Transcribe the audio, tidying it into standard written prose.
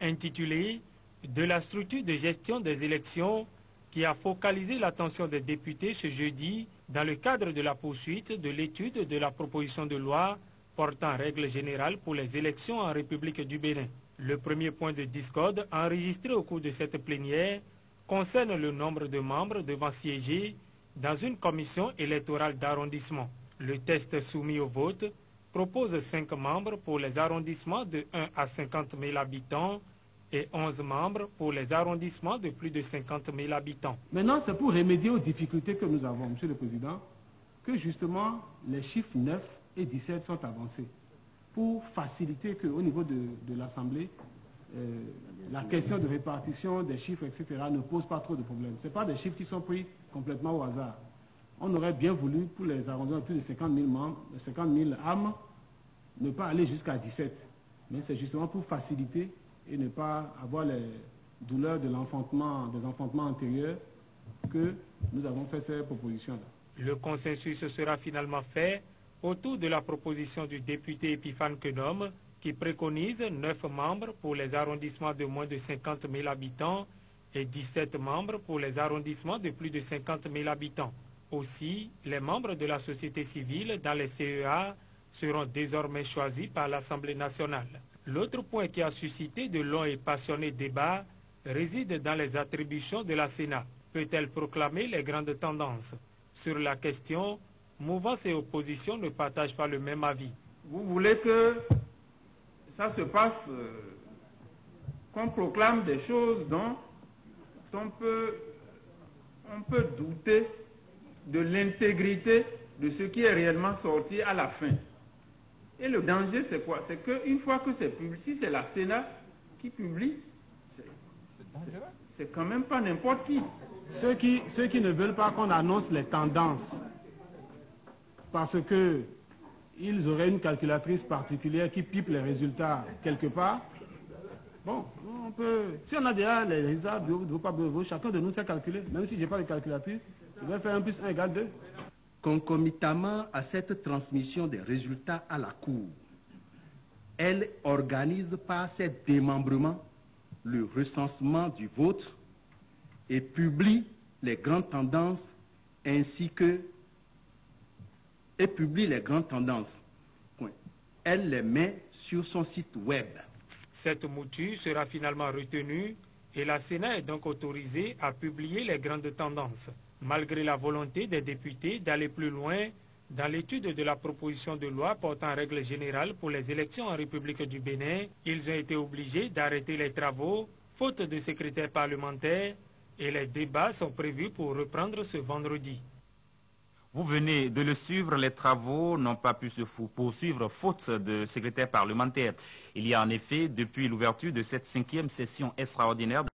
intitulé « De la structure de gestion des élections » qui a focalisé l'attention des députés ce jeudi dans le cadre de la poursuite de l'étude de la proposition de loi portant règles générales pour les élections en République du Bénin. Le premier point de discorde enregistré au cours de cette plénière concerne le nombre de membres devant siéger dans une commission électorale d'arrondissement. Le texte soumis au vote propose 5 membres pour les arrondissements de 1 à 50 000 habitants et 11 membres pour les arrondissements de plus de 50 000 habitants. Maintenant, c'est pour remédier aux difficultés que nous avons, Monsieur le Président, que justement les chiffres 9 et 17 sont avancés pour faciliter qu'au niveau de l'Assemblée, la question de répartition des chiffres, etc., ne pose pas trop de problèmes. Ce ne sont pas des chiffres qui sont pris complètement au hasard. On aurait bien voulu, pour les arrondissements de plus de 50 000 membres, 50 000 âmes, ne pas aller jusqu'à 17. Mais c'est justement pour faciliter et ne pas avoir les douleurs de l'enfantement, des enfantements antérieurs que nous avons fait ces propositions-là. Le consensus sera finalement fait autour de la proposition du député Epiphane Kenom qui préconise 9 membres pour les arrondissements de moins de 50 000 habitants et 17 membres pour les arrondissements de plus de 50 000 habitants. Aussi, les membres de la société civile dans les CEA seront désormais choisis par l'Assemblée nationale. L'autre point qui a suscité de longs et passionnés débats réside dans les attributions de la Sénat. Peut-elle proclamer les grandes tendances? Sur la question, mouvance et opposition ne partagent pas le même avis. Vous voulez que ça se passe, qu'on proclame des choses dont on peut douter de l'intégrité de ce qui est réellement sorti à la fin. Et le danger, c'est quoi? C'est qu'une fois que c'est publié, si c'est la Sénat qui publie, c'est quand même pas n'importe qui. Ceux qui ne veulent pas qu'on annonce les tendances, parce qu'ils auraient une calculatrice particulière qui pipe les résultats quelque part, bon, on peut... Si on a déjà les résultats, chacun de nous sait calculer. Même si je n'ai pas de calculatrice, je vais faire 1 plus 1 égale 2. Concomitamment à cette transmission des résultats à la Cour, elle organise par ses démembrements le recensement du vote et publie les grandes tendances ainsi que Elle les met sur son site web. Cette mouture sera finalement retenue et la Sénat est donc autorisée à publier les grandes tendances. Malgré la volonté des députés d'aller plus loin dans l'étude de la proposition de loi portant règles générales pour les élections en République du Bénin, ils ont été obligés d'arrêter les travaux, faute de secrétaire parlementaire, et les débats sont prévus pour reprendre ce vendredi. Vous venez de le suivre, les travaux n'ont pas pu se poursuivre faute de secrétaire parlementaire. Il y a en effet, depuis l'ouverture de cette 5e session extraordinaire de